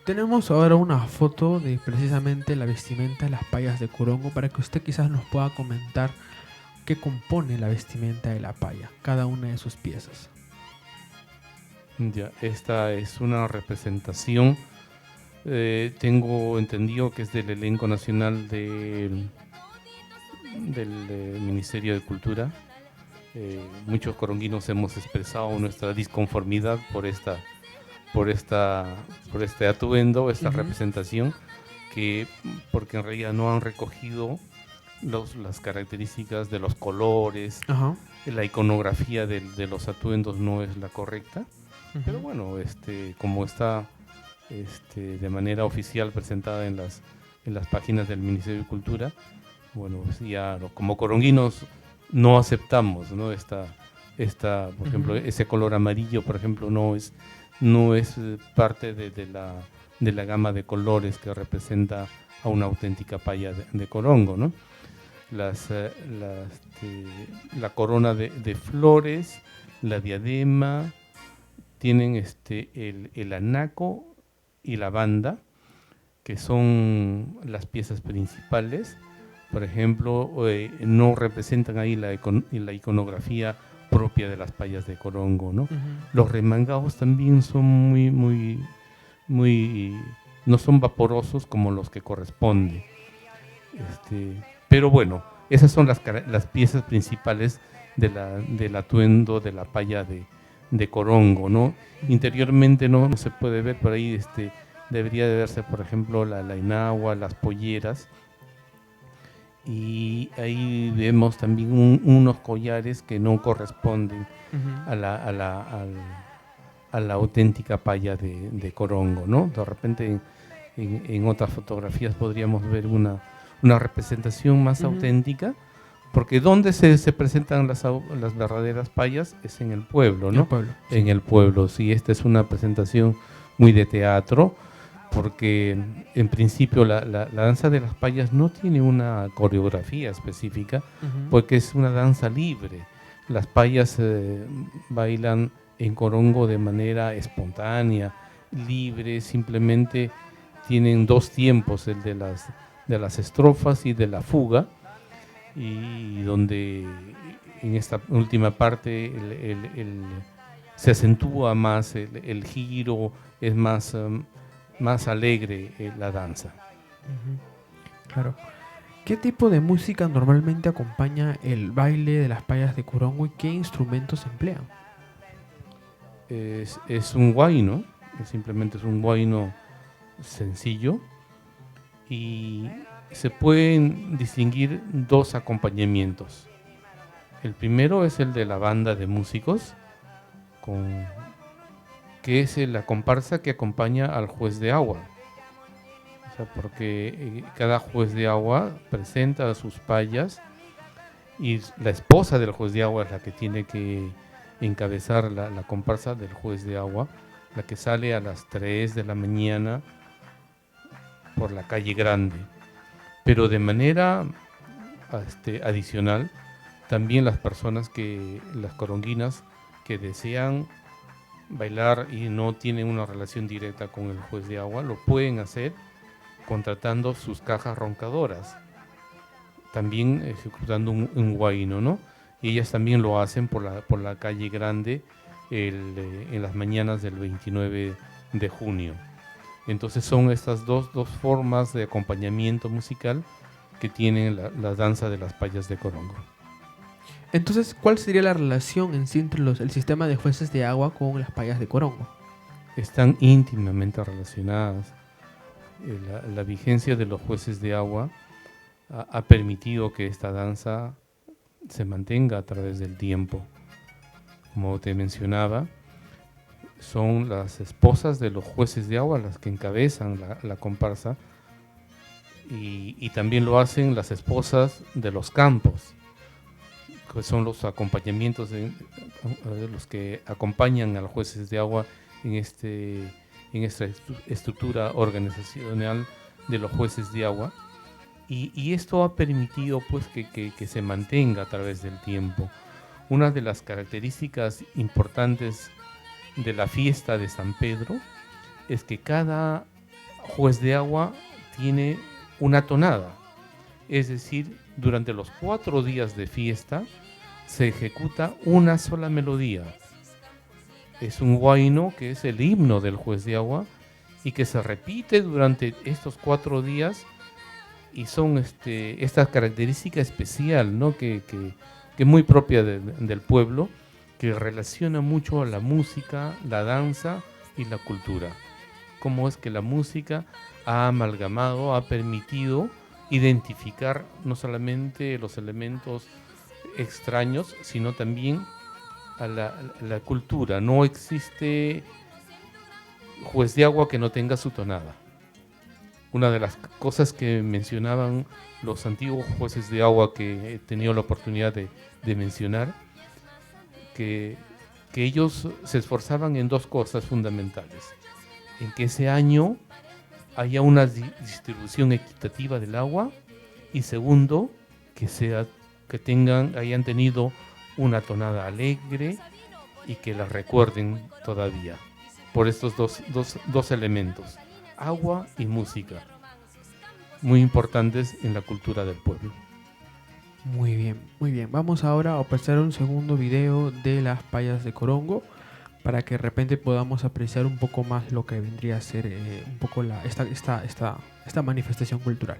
Tenemos ahora una foto de precisamente la vestimenta de las payas de Corongo, para que usted quizás nos pueda comentar qué compone la vestimenta de la paya, cada una de sus piezas. Ya, esta es una representación, tengo entendido que es del elenco nacional del Ministerio de Cultura. Muchos coronguinos hemos expresado nuestra disconformidad por este atuendo, esta representación, porque en realidad no han recogido las características de los colores. Ajá. La iconografía de los atuendos no es la correcta. Pero bueno, como está de manera oficial presentada en las páginas del Ministerio de Cultura, bueno, pues ya como coronguinos no aceptamos, ¿no? Por ejemplo, ese color amarillo, por ejemplo, no es parte de la gama de colores que representa a una auténtica paya de Corongo, ¿no? La corona de flores, la diadema, tienen el anaco y la banda, que son las piezas principales. Por ejemplo, no representan ahí la iconografía propia de las payas de Corongo, ¿no? Los remangados también son muy, no son vaporosos como los que corresponde. Pero bueno, esas son las piezas principales del atuendo de la paya de Corongo, ¿no? Interiormente no se puede ver por ahí debería de verse, por ejemplo, la enagua, las polleras. Y ahí vemos también unos collares que no corresponden a la auténtica paya de Corongo, ¿no? De repente en otras fotografías podríamos ver una representación más auténtica, porque donde se presentan las verdaderas payas es en el pueblo, ¿no? En el pueblo, sí, esta es una presentación muy de teatro, porque en principio la danza de las payas no tiene una coreografía específica, porque es una danza libre. Las payas bailan en Corongo de manera espontánea, libre, simplemente tienen dos tiempos, el de las estrofas y de la fuga, y donde en esta última parte se acentúa más el giro, es más alegre la danza. Claro. ¿Qué tipo de música normalmente acompaña el baile de las payas de Corongo y qué instrumentos se emplean? Es un huayno, simplemente es un huayno sencillo, y se pueden distinguir dos acompañamientos. El primero es el de la banda de músicos, que es la comparsa que acompaña al juez de agua. O sea, porque cada juez de agua presenta a sus payas y la esposa del juez de agua es la que tiene que encabezar la comparsa del juez de agua, la que sale a las 3 de la mañana por la calle Grande. Pero de manera adicional, también las coronguinas que desean bailar y no tienen una relación directa con el juez de agua, lo pueden hacer contratando sus cajas roncadoras, también ejecutando un huayno, ¿no? Y ellas también lo hacen por la calle Grande en las mañanas del 29 de junio. Entonces son estas dos formas de acompañamiento musical que tienen la danza de las payas de Corongo. Entonces, ¿cuál sería la relación en sí entre el sistema de jueces de agua con las payas de Corongo? Están íntimamente relacionadas. La vigencia de los jueces de agua ha permitido que esta danza se mantenga a través del tiempo. Como te mencionaba, son las esposas de los jueces de agua las que encabezan la comparsa, y también lo hacen las esposas de los campos, que son los acompañamientos de los que acompañan a los jueces de agua en esta estructura organizacional de los jueces de agua, y esto ha permitido pues que se mantenga a través del tiempo. Una de las características importantes de la fiesta de San Pedro es que cada juez de agua tiene una tonada, es decir, durante los 4 días de fiesta se ejecuta una sola melodía. Es un huayno que es el himno del juez de agua y que se repite durante estos 4 días, y son esta característica especial, ¿no? que es muy propia del pueblo, que relaciona mucho a la música, la danza y la cultura. Cómo es que la música ha amalgamado, ha permitido identificar no solamente los elementos extraños, sino también a la cultura. No existe juez de agua que no tenga su tonada. Una de las cosas que mencionaban los antiguos jueces de agua que he tenido la oportunidad de mencionar, que ellos se esforzaban en 2 cosas fundamentales: en que ese año haya una distribución equitativa del agua, y segundo, que hayan tenido una tonada alegre y que la recuerden todavía, por estos dos elementos, agua y música, muy importantes en la cultura del pueblo. Muy bien, muy bien. Vamos ahora a observar un segundo video de las payas de Corongo para que de repente podamos apreciar un poco más lo que vendría a ser un poco esta manifestación cultural.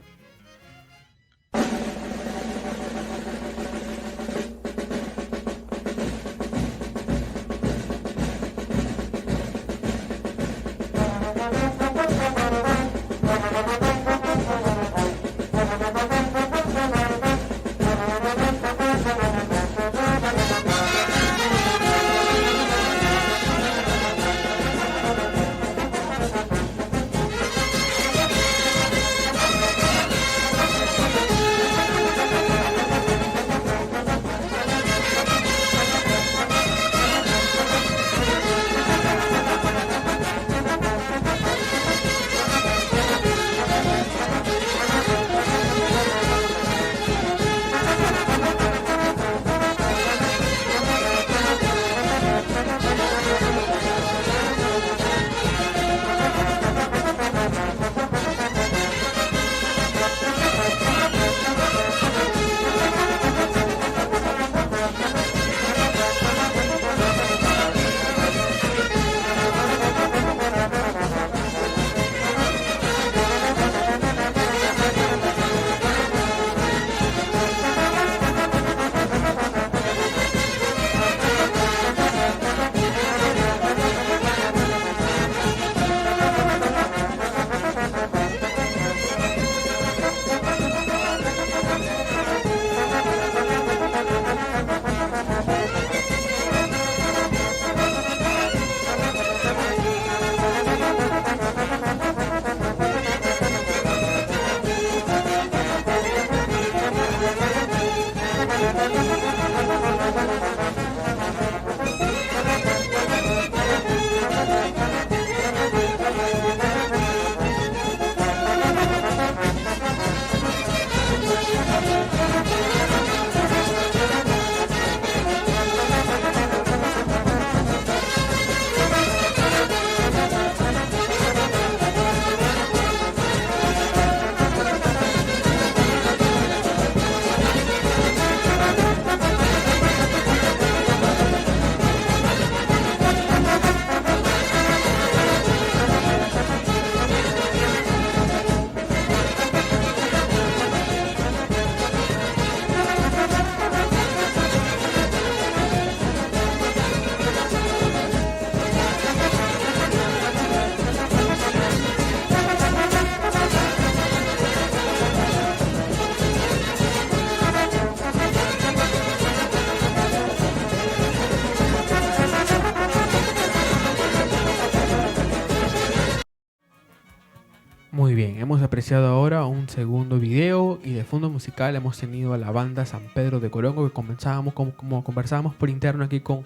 Muy bien, hemos apreciado ahora un segundo video y de fondo musical hemos tenido a la banda San Pedro de Corongo que comenzábamos, como conversábamos por interno aquí con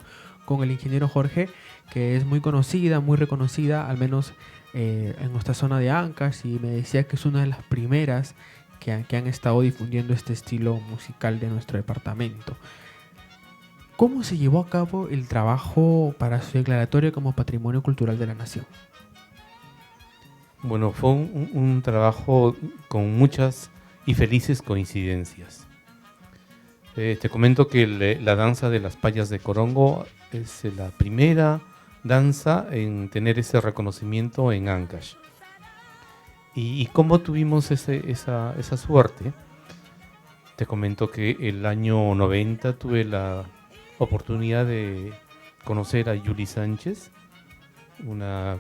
el ingeniero Jorge, que es muy conocida, muy reconocida, al menos en nuestra zona de Ancash, y me decía que es una de las primeras que han estado difundiendo este estilo musical de nuestro departamento. ¿Cómo se llevó a cabo el trabajo para su declaratoria como Patrimonio Cultural de la Nación? Bueno, fue un trabajo con muchas y felices coincidencias. Te comento que la danza de las payas de Corongo es la primera danza en tener ese reconocimiento en Ancash. ¿Y cómo tuvimos esa suerte? Te comento que el año 90 tuve la oportunidad de conocer a Yuli Sánchez, una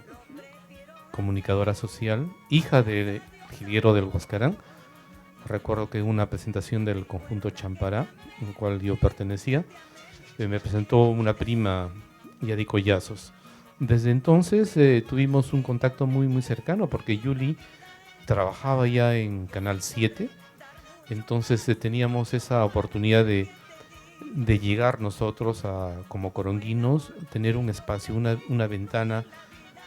comunicadora social, hija de Jilguero del Huascarán. Recuerdo que en una presentación del conjunto Champará, en el cual yo pertenecía, me presentó una prima, Yadi Collazos. Desde entonces tuvimos un contacto muy, muy cercano, porque Yuli trabajaba ya en Canal 7, entonces teníamos esa oportunidad de llegar nosotros como coronguinos, tener un espacio, una ventana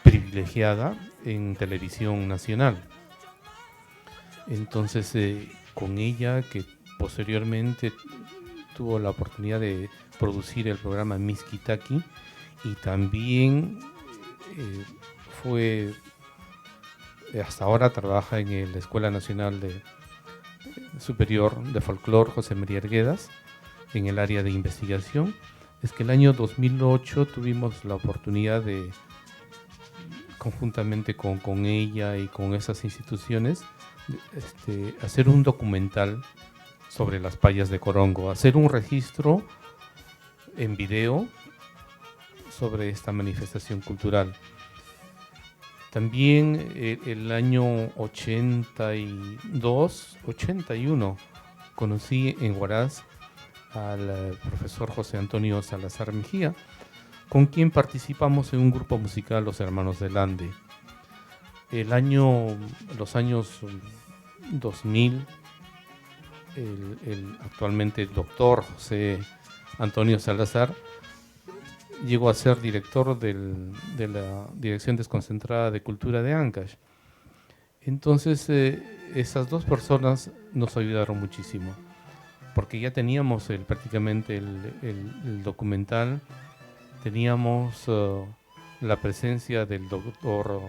privilegiada en televisión nacional. Entonces con ella, que posteriormente tuvo la oportunidad de producir el programa Miskitaki, y también hasta ahora trabaja en la Escuela Nacional Superior de Folclor José María Arguedas en el área de investigación. Es que el año 2008 tuvimos la oportunidad de, conjuntamente con ella y con esas instituciones, hacer un documental sobre las payas de Corongo, hacer un registro en video sobre esta manifestación cultural. También el año 81 conocí en Huaraz al profesor José Antonio Salazar Mejía, con quien participamos en un grupo musical, Los Hermanos del Ande. Los años 2000, actualmente el doctor José Antonio Salazar llegó a ser director de la Dirección Desconcentrada de Cultura de Ancash. Entonces esas dos personas nos ayudaron muchísimo, porque ya teníamos prácticamente el documental, teníamos la presencia del doctor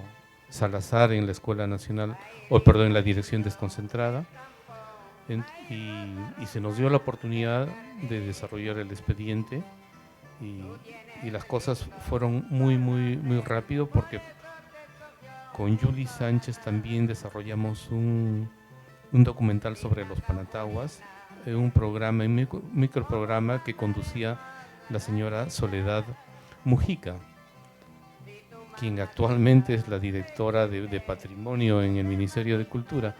Salazar en la Escuela Nacional, en la Dirección Desconcentrada, y se nos dio la oportunidad de desarrollar el expediente, y las cosas fueron muy, muy, muy rápido, porque con Yuli Sánchez también desarrollamos un documental sobre los Panataguas, un microprograma que conducía la señora Soledad Mujica, quien actualmente es la directora de Patrimonio en el Ministerio de Cultura.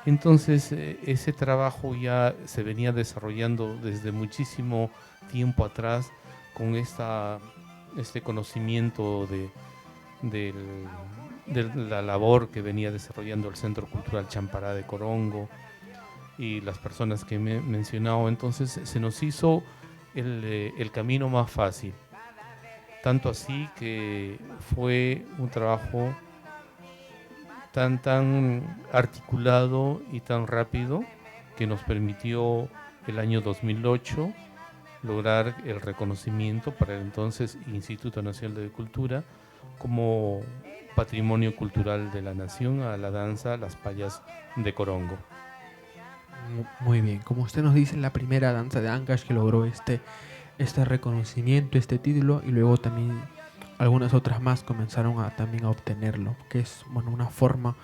Entonces ese trabajo ya se venía desarrollando desde muchísimo tiempo atrás, con este conocimiento de la labor que venía desarrollando el Centro Cultural Champará de Corongo y las personas que me he mencionado. Entonces se nos hizo el camino más fácil, tanto así que fue un trabajo tan articulado y tan rápido que nos permitió el año 2008 lograr el reconocimiento para el entonces Instituto Nacional de Cultura como Patrimonio Cultural de la Nación a la danza Las Payas de Corongo. Muy bien, como usted nos dice, la primera danza de Ancash que logró este reconocimiento, este título, y luego también algunas otras más comenzaron también a obtenerlo, que es una forma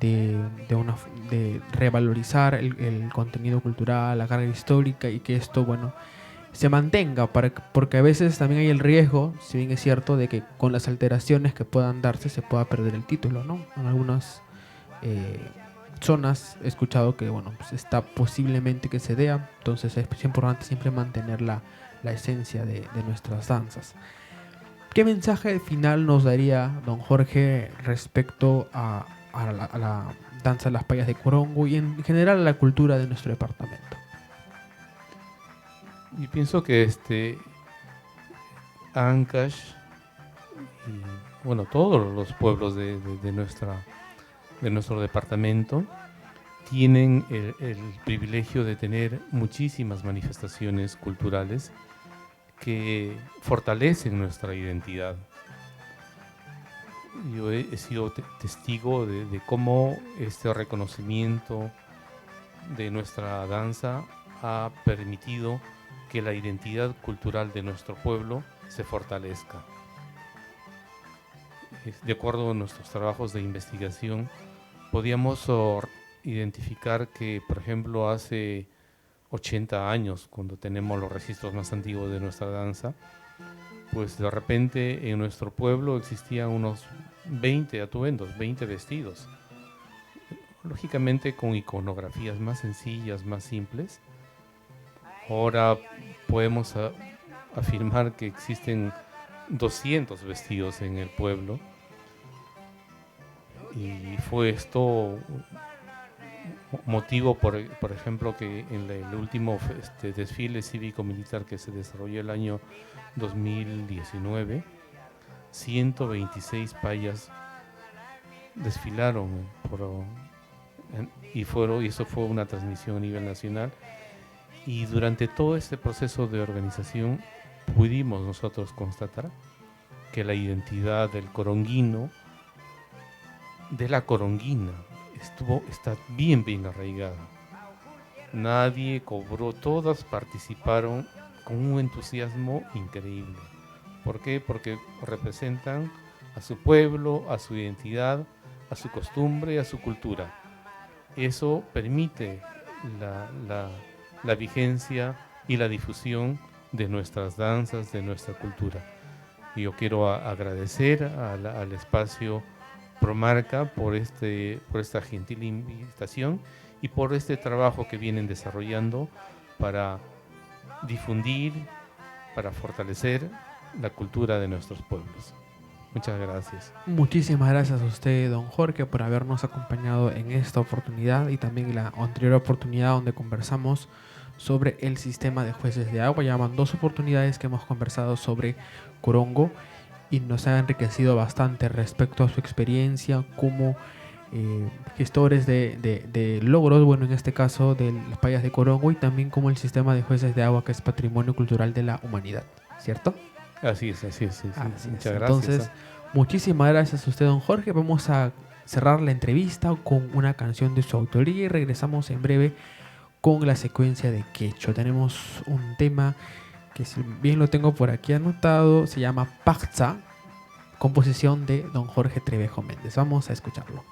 de revalorizar el contenido cultural, la carga histórica, y que esto se mantenga, porque a veces también hay el riesgo, si bien es cierto, de que con las alteraciones que puedan darse se pueda perder el título, ¿no? En algunas zonas he escuchado que está posiblemente que se dé, entonces es importante siempre mantener la esencia de nuestras danzas. ¿Qué mensaje final nos daría don Jorge respecto a a la danza de las payas de Corongo y en general a la cultura de nuestro departamento? Y pienso que Ancash y bueno, todos los pueblos de nuestro departamento tienen el privilegio de tener muchísimas manifestaciones culturales que fortalecen nuestra identidad. Yo he sido testigo de cómo este reconocimiento de nuestra danza ha permitido que la identidad cultural de nuestro pueblo se fortalezca. De acuerdo a nuestros trabajos de investigación, podíamos identificar que, por ejemplo, hace 80 años, cuando tenemos los registros más antiguos de nuestra danza, pues de repente en nuestro pueblo existían unos 20 atuendos, 20 vestidos. Lógicamente con iconografías más sencillas, más simples. Ahora podemos afirmar que existen 200 vestidos en el pueblo. Y fue esto motivo, por ejemplo, que en el último desfile cívico-militar que se desarrolló el año 2019, 126 payas desfilaron y eso fue una transmisión a nivel nacional. Y durante todo este proceso de organización pudimos nosotros constatar que la identidad del coronguino, de la coronguina, está bien arraigada. Nadie cobró, todas participaron con un entusiasmo increíble. ¿Por qué? Porque representan a su pueblo, a su identidad, a su costumbre, a su cultura. Eso permite la vigencia y la difusión de nuestras danzas, de nuestra cultura. Y yo quiero agradecer al espacio Promarca por esta gentil invitación y por este trabajo que vienen desarrollando para difundir, para fortalecer la cultura de nuestros pueblos. Muchas gracias. Muchísimas gracias a usted, don Jorge, por habernos acompañado en esta oportunidad y también en la anterior oportunidad donde conversamos sobre el sistema de jueces de agua. Ya van 2 oportunidades que hemos conversado sobre Corongo y nos ha enriquecido bastante respecto a su experiencia como gestores de logros, bueno, en este caso de las payas de Corongo, y también como el sistema de jueces de agua, que es patrimonio cultural de la humanidad, ¿cierto? Así es. Sí. Muchas gracias. Entonces, muchísimas gracias a usted, don Jorge. Vamos a cerrar la entrevista con una canción de su autoría y regresamos en breve con la secuencia de Quecho. Tenemos un tema que, si bien lo tengo por aquí anotado, se llama Paxa, composición de don Jorge Trevejo Méndez. Vamos a escucharlo.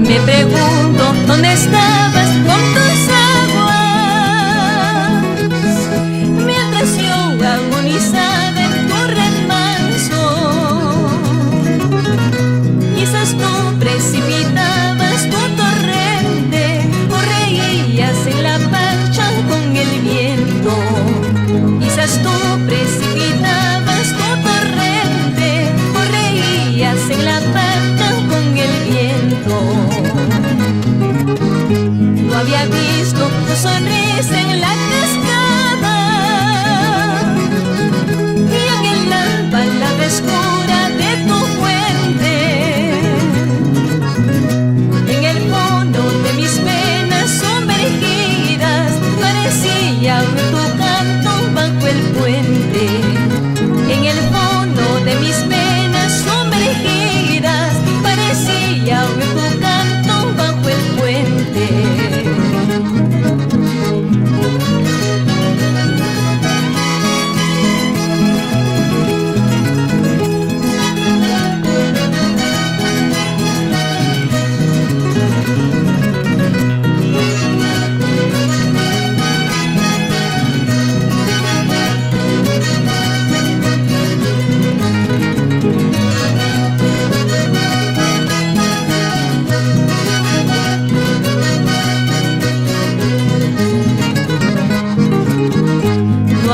Me pregunto dónde estabas con tus aguas mientras yo hago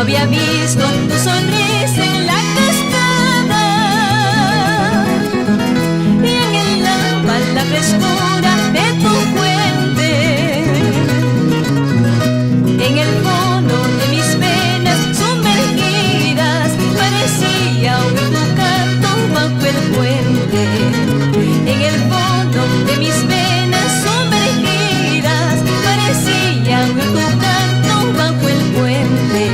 había visto tu sonrisa en la cascada y en el agua la frescura de tu fuente. En el fondo de mis venas sumergidas parecía oír tu canto bajo el puente. En el fondo de mis venas sumergidas parecía oír tu canto bajo el puente.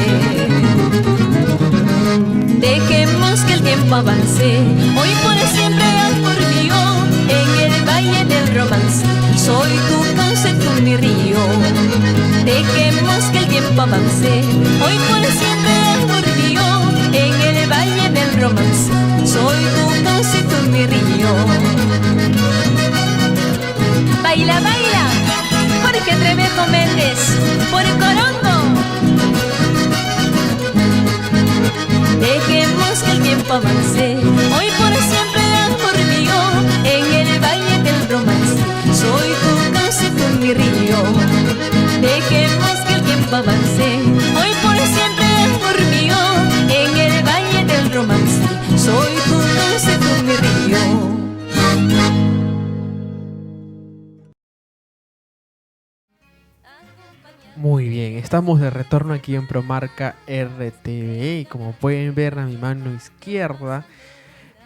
Dejemos que el tiempo avance, hoy por siempre al por mío, en el valle del romance. Soy tu cauce, tú mi río. Dejemos que el tiempo avance, hoy por siempre al por mío, en el valle del romance. Soy tu cauce, tú mi río. Baila, baila, Jorge Trevejo Méndez, por Corondo. Dejemos que el tiempo avance, hoy por siempre amor mío, en el valle del romance. Soy tu cauce, tú mi río. Dejemos que el tiempo avance, hoy por siempre amor mío, en el valle del romance. Soy tu cauce, tú mi río. Muy bien, estamos de retorno aquí en Promarca RTV y como pueden ver a mi mano izquierda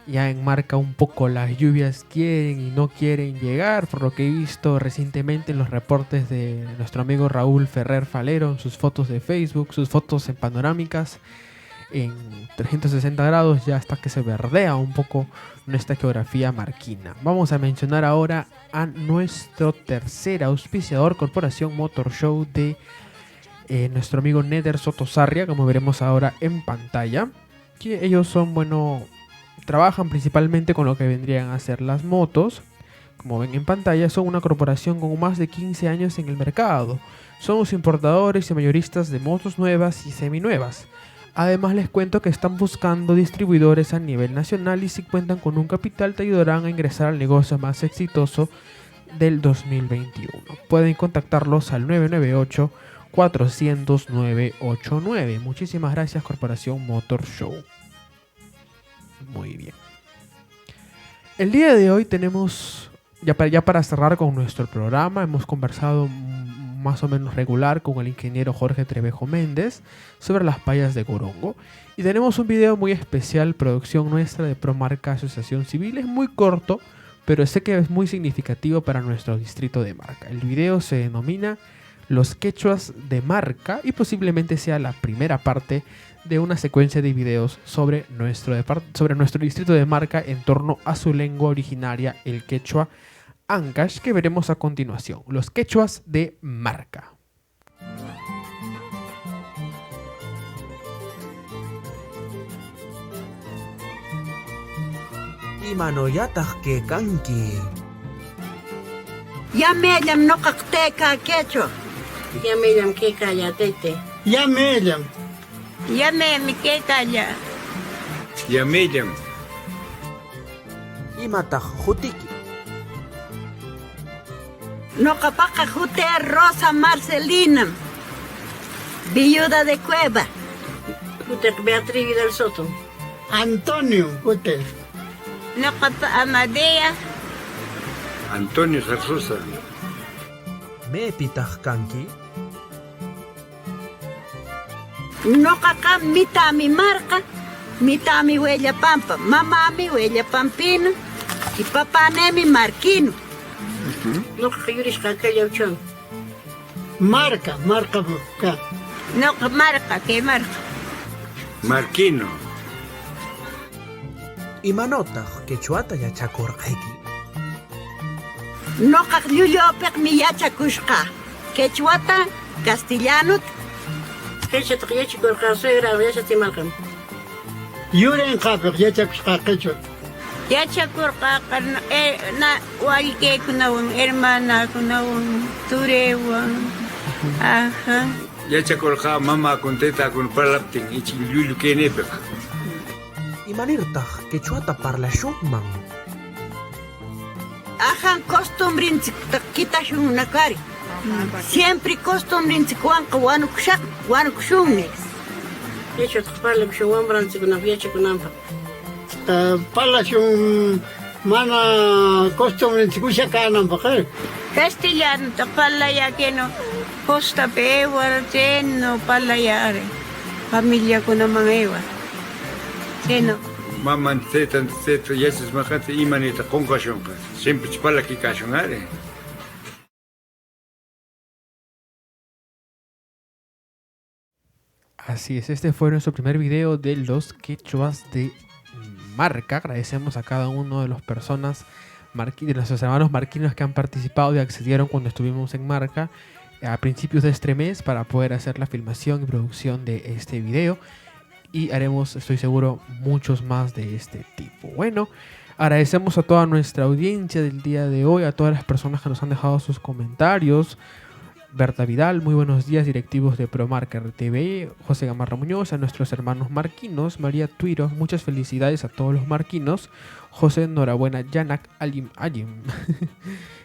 ya enmarca un poco las lluvias quieren y no quieren llegar, por lo que he visto recientemente en los reportes de nuestro amigo Raúl Ferrer Falero, en sus fotos de Facebook, sus fotos en panorámicas en 360 grados, ya hasta que se verdea un poco nuestra geografía marquina. Vamos a mencionar ahora a nuestro tercer auspiciador, Corporación Motor Show, de nuestro amigo Neder Sotosarria, como veremos ahora en pantalla, que ellos son, bueno, trabajan principalmente con lo que vendrían a ser las motos. Como ven en pantalla, son una corporación con más de 15 años en el mercado. Son los importadores y mayoristas de motos nuevas y seminuevas. Además les cuento que están buscando distribuidores a nivel nacional y si cuentan con un capital te ayudarán a ingresar al negocio más exitoso del 2021. Pueden contactarlos al 998-400-989. Muchísimas gracias, Corporación Motor Show. Muy bien. El día de hoy tenemos, ya para cerrar con nuestro programa, hemos conversado más o menos regular con el ingeniero Jorge Trevejo Méndez sobre las payas de Corongo. Y tenemos un video muy especial, producción nuestra de Promarca Asociación Civil. Es muy corto, pero sé que es muy significativo para nuestro distrito de Marca. El video se denomina Los Quechuas de Marca y posiblemente sea la primera parte de una secuencia de videos sobre nuestro distrito de Marca en torno a su lengua originaria, el quechua Ancash, que veremos a continuación. Los Quechuas de Marca. Imanoyataq que kanki. Yamellam no cacteca quecho. Yamellam que calla tete. Yamellam. Yamellam que calla. Yamellam. Imataq hutiki. No capaca jute Rosa Marcelina. Viuda de Cueva. Jute Beatriz del Soto. Antonio Jute. No capa Amadea. Antonio Zarzuza. Mepitaq kanki. No caca mita mi marca. Mita mi huella pampa. Mamá mi huella pampino. Y papá ne mi marquino. No cayurisca que yo chon. Marca busca. No marca que marca. Marquino. Imanotaq quechuata yachakurqayki. No cacluyopec mi yachakushka. Quechuata, castellano. Que se te eche con casera, ya se te marcan. Yuren capec yachakushka quechua. Ya chakurqa na walke kunawan hermana kunawan turewan. Ajá. Yachakurqa mama con teta con parlaptin ichilulu kenepe. Imanirtaq quechuata parlashunman. Ajan costumbrinchik quitashun nakari. Siempre costumbrinchik wanka wanukushak wanukushunni. Hecho, para que yo ambran se con la ficha con ampa. Palacio mana costumbre en Ticucha Canam, ¿para Castellano, tapalaya que no. Costa pewa, no palayare. Familia con amaewa. Seno. Mama teta yeses majate imanita concashonka. Siempre chpala ki kashonare. Así es, este fue nuestro primer video de los quechuas de Marca. Agradecemos a cada uno de las personas, de nuestros hermanos marquinos que han participado y accedieron cuando estuvimos en Marca a principios de este mes para poder hacer la filmación y producción de este video. Y haremos, estoy seguro, muchos más de este tipo. Bueno, agradecemos a toda nuestra audiencia del día de hoy, a todas las personas que nos han dejado sus comentarios. Berta Vidal, muy buenos días, directivos de Promarca RTV, José Gamarra Muñoz, a nuestros hermanos marquinos, María Tuiro, muchas felicidades a todos los marquinos, José enhorabuena, Yanak Alim Ayim,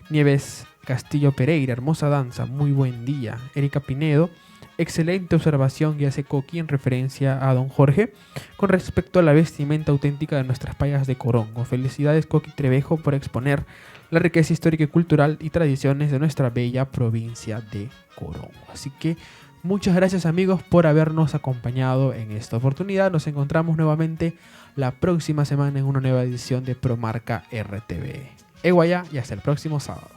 Nieves Castillo Pereira, hermosa danza, muy buen día, Erika Pinedo, excelente observación y hace Coqui en referencia a don Jorge con respecto a la vestimenta auténtica de nuestras payas de Corongo. Felicidades Coqui Trevejo por exponer la riqueza histórica y cultural y tradiciones de nuestra bella provincia de Corongo. Así que muchas gracias amigos por habernos acompañado en esta oportunidad. Nos encontramos nuevamente la próxima semana en una nueva edición de Promarca RTV. Eguaya y hasta el próximo sábado.